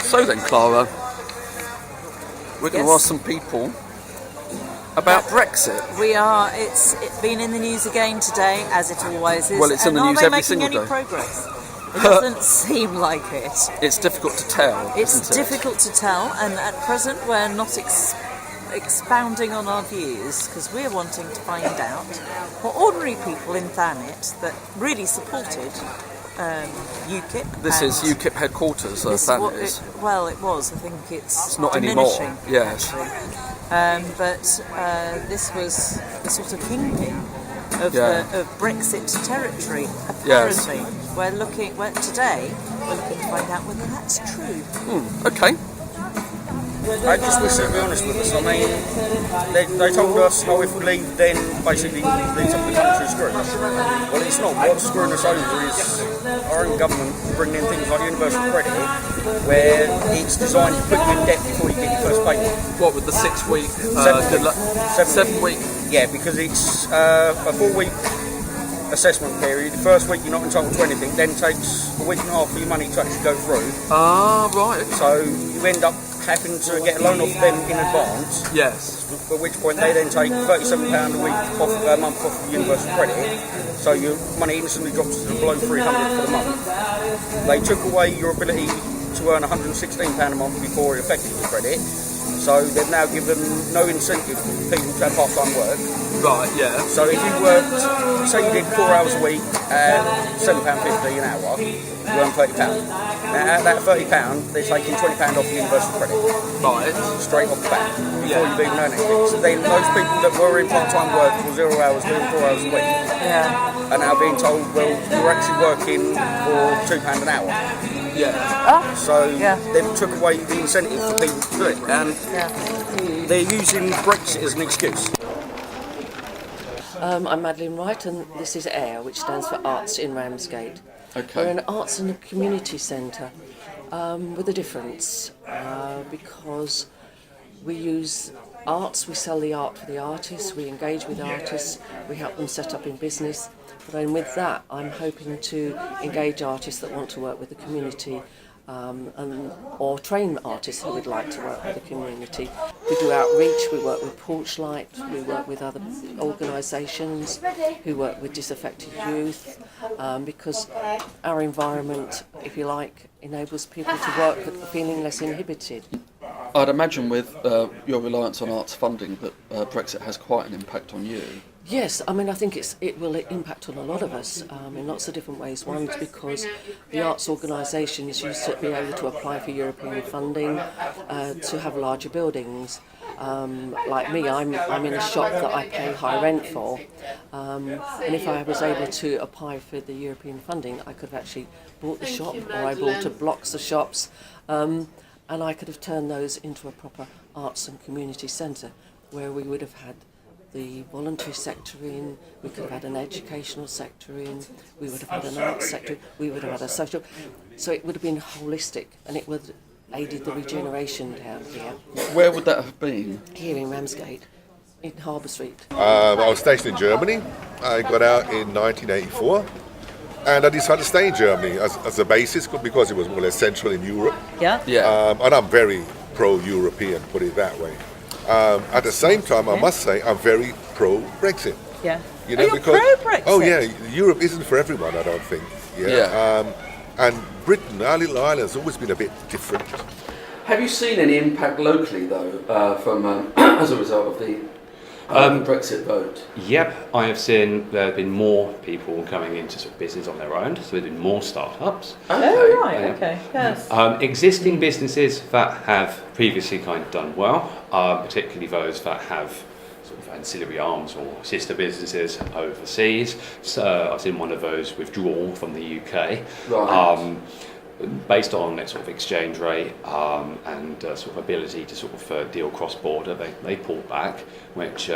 So then, Clara, we're going to ask some people about Brexit. We are. It's been in the news again today, as it always is. Well, it's in the news every single day. Are they making any progress? It doesn't seem like it. It's difficult to tell. It's difficult to tell, and at present we're not expounding on our views because we're wanting to find out what ordinary people in Thanet that really supported UKIP. This is UKIP headquarters, Thanet is. Well, it was. I think it's not diminishing, anymore. Yes. But this was the sort of kingpin of Brexit territory. Apparently, today we're looking to find out whether that's true. Okay. I just wish they'd be honest with us. I mean, they told us, if we leave, then basically leaves up the country screwed. Well, it's not. What's screwing us over is our own government bringing in things like universal credit, where it's designed to put you in debt before you get your first payment. What, with the 6 week? 7 week? Yeah, because it's a 4 week assessment period. The first week you're not entitled to anything, then takes a week and a half for your money to actually go through. Ah, right. So you end up having to get a loan off them in advance. Yes. At which point they then take £37 a month off of universal credit, so your money instantly drops to below £300 for the month. They took away your ability to earn £116 a month before it affected your credit, so they've now given no incentive for people to have part-time work. Right, yeah. So if you worked, say you did 4 hours a week at £7.50 an hour, you earn £30. Now at that £30, they're taking £20 off universal credit. Right. Straight off the bat, before you've even earned anything. So then those people that were in part-time work for 0 hours, doing 4 hours a week, are now being told, well, you're actually working for £2 an hour. Yeah. So they've took away the incentive for people to do it, and they're using Brexit as an excuse. I'm Madeline Wright, and this is AIR, which stands for Arts in Ramsgate. Okay. We're an arts and a community centre with a difference because we use arts, we sell the art for the artists, we engage with artists, we help them set up in business. But then with that, I'm hoping to engage artists that want to work with the community or train artists who would like to work with the community. We do outreach, we work with Porchlight, we work with other organisations who work with disaffected youth, because our environment, if you like, enables people to work feeling less inhibited. I'd imagine with your reliance on arts funding that Brexit has quite an impact on you. Yes, I mean, I think it will impact on a lot of us in lots of different ways. One is because the arts organisations used to be able to apply for European funding to have larger buildings. Like me, I'm in a shop that I pay high rent for, and if I was able to apply for the European funding, I could have actually bought the shop, or I bought blocks of shops, and I could have turned those into a proper arts and community centre where we would have had the voluntary sector in, we could have had an educational sector in, we would have had an arts sector, we would have had a social, so it would have been holistic, and it would have aided the regeneration down here. Where would that have been? Here in Ramsgate, in Harbour Street. I was stationed in Germany. I got out in 1984, and I decided to stay in Germany as a basis because it was more or less central in Europe. Yeah. And I'm very pro-European, put it that way. At the same time, I must say, I'm very pro-Brexit. Yeah. You know, you're pro-Brexit? Oh yeah, Europe isn't for everyone, I don't think. And Britain, our little island, has always been a bit different. Have you seen any impact locally, though, from as a result of the Brexit vote? Yep, I have seen there have been more people coming into sort of business on their own, so there have been more startups. Oh, right, okay, yes. Existing businesses that have previously kind of done well, particularly those that have sort of ancillary arms or sister businesses overseas. So I've seen one of those withdraw from the UK. Right. Based on their sort of exchange rate and sort of ability to sort of deal cross-border, they pulled back, which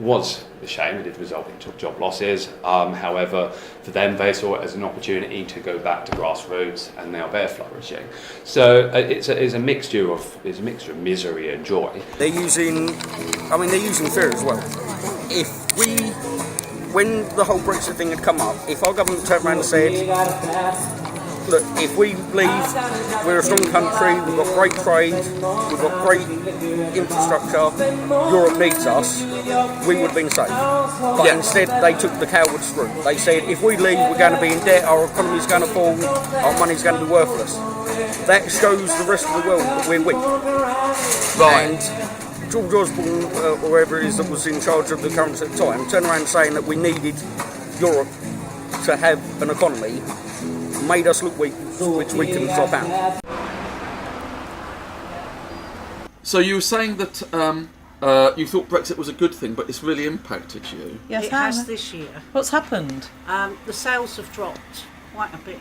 was a shame. It did result in job losses. However, for them, they saw it as an opportunity to go back to grassroots, and now they're flourishing. So it's a mixture of misery and joy. They're using fear as well. When the whole Brexit thing had come up, if our government turned around and said, look, if we leave, we're a strong country, we've got great trade, we've got great infrastructure, Europe needs us, we would have been safe. But instead they took the coward's route. They said if we leave we're going to be in debt, our economy's going to fall, our money's going to be worthless. That shows the rest of the world that we're weak. Right. And George Osborne, or whoever it is that was in charge of the currency at the time, turned around saying that we needed Europe to have an economy, made us look weak, which we can drop out. So you were saying that you thought Brexit was a good thing, but it's really impacted you. Yes, It has this year. What's happened? The sales have dropped quite a bit,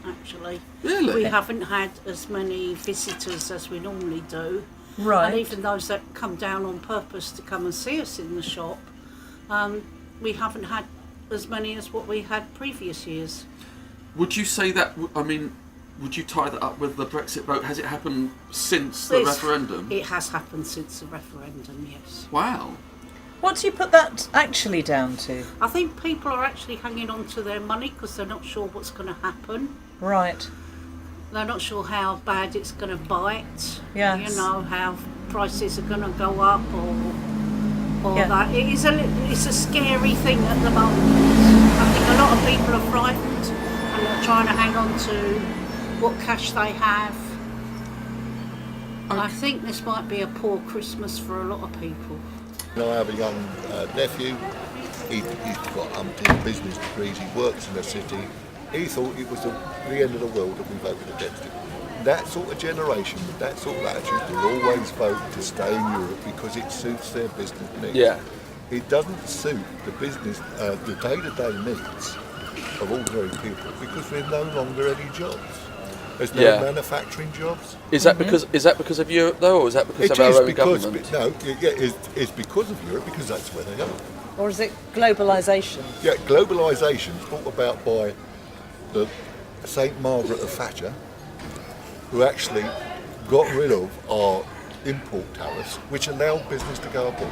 actually. Really? We haven't had as many visitors as we normally do. Right. And even those that come down on purpose to come and see us in the shop, we haven't had as many as what we had previous years. Would you say that, I mean, would you tie that up with the Brexit vote? Has it happened since the referendum? It has happened since the referendum, yes. Wow. What do you put that actually down to? I think people are actually hanging on to their money because they're not sure what's going to happen. Right. They're not sure how bad it's going to bite. Yes. You know, how prices are going to go up or Yeah. that. It's a scary thing at the moment. I think a lot of people are frightened and they're trying to hang on to what cash they have. I think this might be a poor Christmas for a lot of people. I have a young nephew. He's got umpteen business degrees. He works in the city. He thought it was the end of the world if we voted against it. That sort of generation, with that sort of attitude, will always vote to stay in Europe because it suits their business needs. Yeah. It doesn't suit the business, the day-to-day needs of ordinary people because there's no longer any jobs. There's no manufacturing jobs. Is that because of Europe though, or is that because of our own government? No, it's because of Europe because that's where they are. Or is it globalisation? Yeah, globalisation is brought about by the St Margaret of Thatcher, who actually got rid of our import tariffs, which allowed business to go abroad.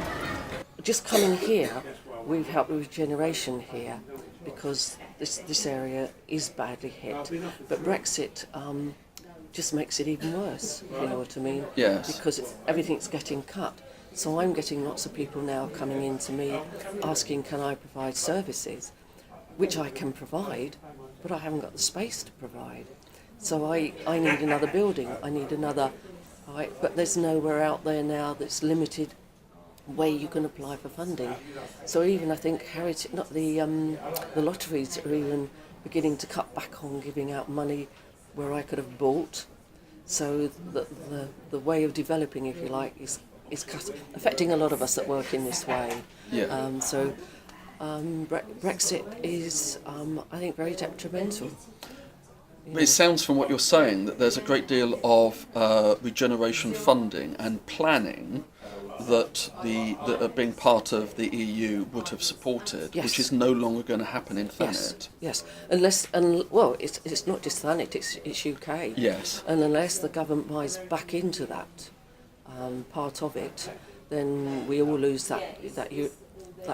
Just coming here, we've helped with regeneration here because this area is badly hit. But Brexit just makes it even worse, if you know what I mean. Yes. Because everything's getting cut. So I'm getting lots of people now coming in to me asking, can I provide services, which I can provide, but I haven't got the space to provide. So I need another building, I need another, but there's nowhere out there now that's limited way you can apply for funding. So even I think the lotteries are even beginning to cut back on giving out money where I could have bought. So the way of developing, if you like, is affecting a lot of us that work in this way. Yeah. Brexit is, I think, very detrimental. But it sounds from what you're saying that there's a great deal of regeneration funding and planning that being part of the EU would have supported, Yes. which is no longer going to happen in Thanet. Yes. It's not just Thanet, it's UK. Yes. And unless the government buys back into that part of it, then we all lose that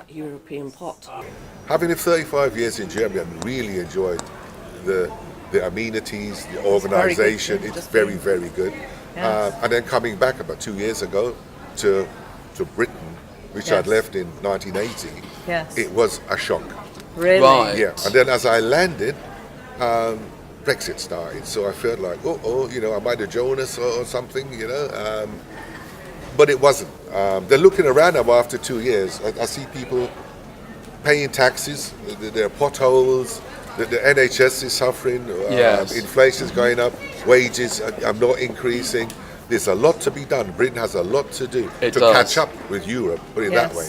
European pot. Having lived 35 years in Germany, I really enjoyed the amenities, the organisation. It's very, very good. Yes. And then coming back about 2 years ago to Britain, which I'd left in 1980, Yes. it was a shock. Really? Right. Yeah, and then as I landed, Brexit started. So I felt like, I might have joined us or something, but it wasn't. They're looking around now after 2 years. I see people paying taxes, there are potholes, the NHS is suffering, Yes. inflation's going up, wages are not increasing. There's a lot to be done. Britain has a lot to do It to does. catch up with Europe, put it that way.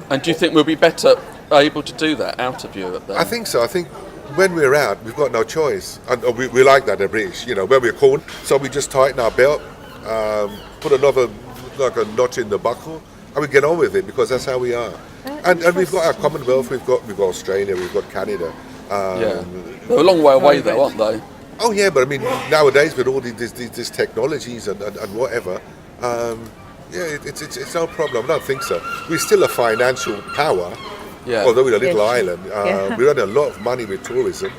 And do you think we'll be better able to do that out of Europe then? I think so. I think when we're out, we've got no choice. And we like that, the British, when we're caught. So we just tighten our belt, put another like a notch in the buckle, and we get on with it because that's how we are. And we've got our Commonwealth, we've got Australia, we've got Canada. They're a long way away though, aren't they? Oh yeah, but I mean nowadays with all these technologies and whatever, it's no problem. I don't think so. We're still a financial power, Yeah. although we're a little island. We earn a lot of money with tourism.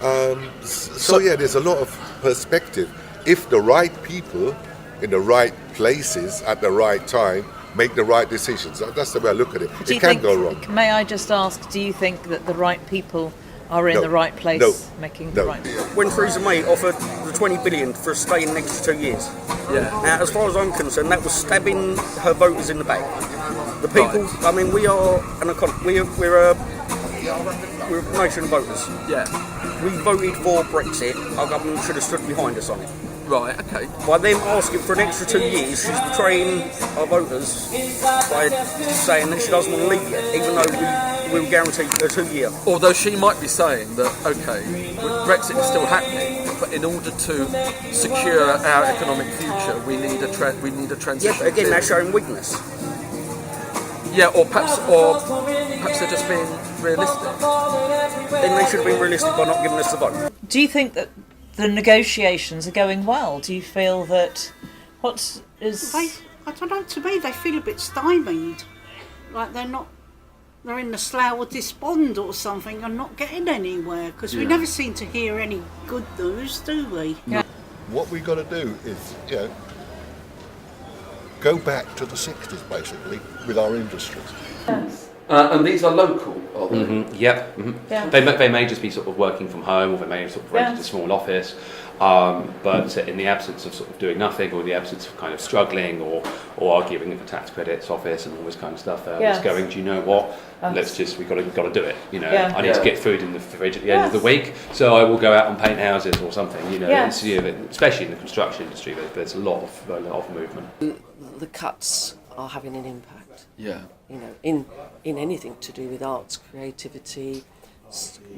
So yeah, there's a lot of perspective. If the right people in the right places at the right time make the right decisions, that's the way I look at it. It can go wrong. May I just ask, do you think that the right people are in No. the right place No. making No. the right... When Theresa May offered the 20 billion for staying an extra 2 years. Yeah. Now, as far as I'm concerned, that was stabbing her voters in the back. The people, Right. I mean, we are we're a nation of voters. Yeah. We voted for Brexit. Our government should have stood behind us on it. Right. Okay. By them asking for an extra 2 years, she's betraying our voters by saying that she doesn't want to leave yet, even though we were guaranteed a 2 year. Although she might be saying that, okay, Brexit is still happening, but in order to secure our economic future, we need a Yeah, transition. but again, period. that's showing weakness. Yeah, or perhaps they're just being realistic. Then they should have been realistic by not giving us the vote. Do you think that the negotiations are going well? Do you feel that what is... I don't know, to me they feel a bit stymied. Like they're in the slough of despond or something and not getting anywhere, because we Yeah. never seem to hear any good news, do we? What we've got to do is, go back to the 60s basically with our industries. And these are local, are they? Yep. Yeah. They may just be sort of working from home, or they may have sort of rented a small office. But in the absence of sort of doing nothing, or in the absence of kind of struggling, or arguing with the tax credits office and all this kind of stuff, Yes. it's going, do you know what? We've got to do it. You know, Yeah. I need to get food in the fridge at the end of the week, so I will go out and paint houses or something. You know, Yes. especially in the construction industry, there's a lot of movement. The cuts are having an impact. Yeah. You know, in anything to do with arts, creativity,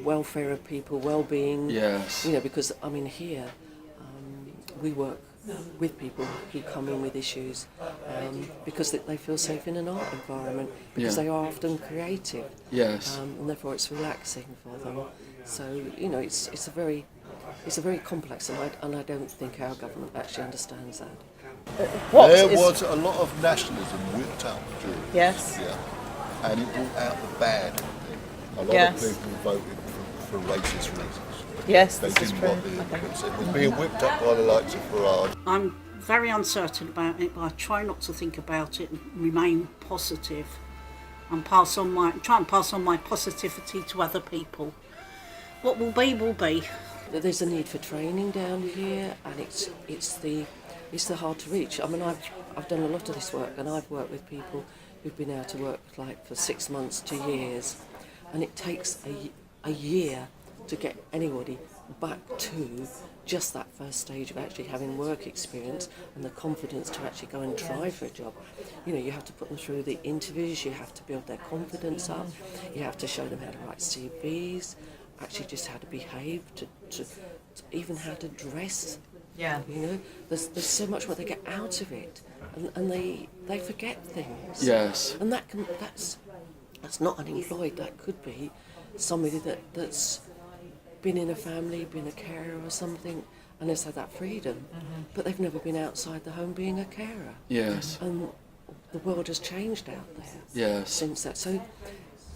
welfare of people, well-being. Yes. You know, because I mean here, we work with people who come in with issues because they feel safe in an art environment, because Yeah. they are often creative. Yes. And therefore it's relaxing for them. So you know, it's a very complex, and I don't think our government actually understands that. What There is- was a lot of nationalism whipped up during Yes. yeah, and it brought out the bad in them. A lot Yes. of people voted for racist reasons. Yes, They this is didn't true. want the Okay. immigrants. It was being whipped up by the likes of Farage. I'm very uncertain about it, but I try not to think about it and remain positive and try and pass on my positivity to other people. What will be, will be. There's a need for training down here, and it's the hard to reach. I mean, I've done a lot of this work, and I've worked with people who've been out to work like for 6 months to years, and it takes a year to get anybody back to just that first stage of actually having work experience and the confidence to actually go and try for a job. You know, you have to put them through the interviews, you have to build their confidence up, you have to show them how to write CVs, actually just how to behave, to even how to dress. Yeah. You know, there's so much what they get out of it, and they forget things. Yes. And that's not unemployed. That could be somebody that's been in a family, been a carer or something, and has had that freedom, but they've never been outside the home being a carer. Yes. And the world has changed out there Yes. since that. So,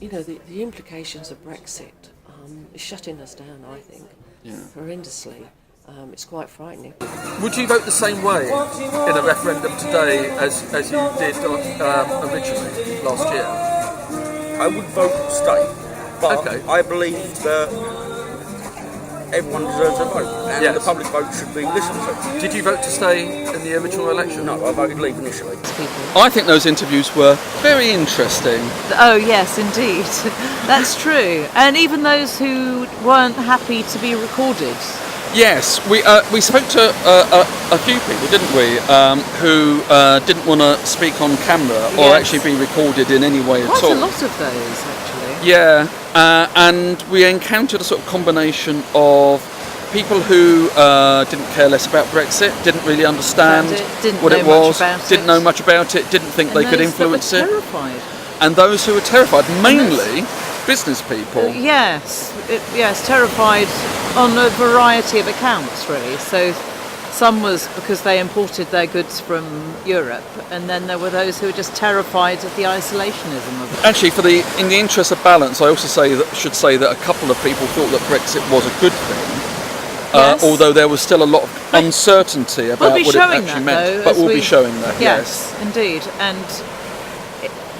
you know, the implications of Brexit is shutting us down, I think, horrendously. It's quite frightening. Would you vote the same way in a referendum today as you did originally last year? I would vote stay, but Okay. I believe that everyone deserves a vote, and Yes. the public vote should be listened to. Did you vote to stay in the original election? No, I voted leave initially. I think those interviews were very interesting. Oh yes, indeed. That's true. And even those who weren't happy to be recorded. Yes, we spoke to a few people, didn't we, who didn't want to speak on camera or Yes. actually be recorded in any way at Quite all. a lot of those, actually. Yeah, and we encountered a sort of combination of people who didn't care less about Brexit, didn't really understand Didn't what know it much was, about didn't it. know much about it, didn't think they could those that were influence it, terrified. and those who were terrified, mainly business people. Yes, terrified on a variety of accounts, really. So Some was because they imported their goods from Europe, and then there were those who were just terrified of the isolationism of it. Actually, in the interest of balance, I also should say that a couple of people thought that Brexit was a good thing, Yes. although there was still a lot of uncertainty about what it actually meant. But we'll be showing that, yes. Indeed. And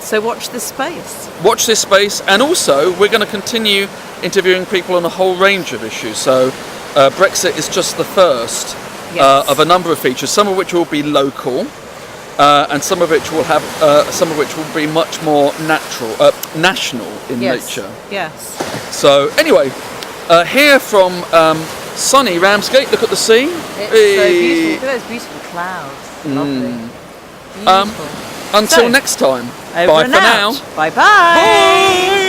so watch this space. Watch this space, and also we're going to continue interviewing people on a whole range of issues. So Brexit is just the first of a number of features, some of which will be local, and some of which will have, some of which will be much more national in nature. Yes. So anyway, here from sunny Ramsgate, look at the sea. It's so beautiful. Look at those beautiful clouds. Lovely. Beautiful. Until next time. Over Bye and for out. now. Bye-bye. Bye.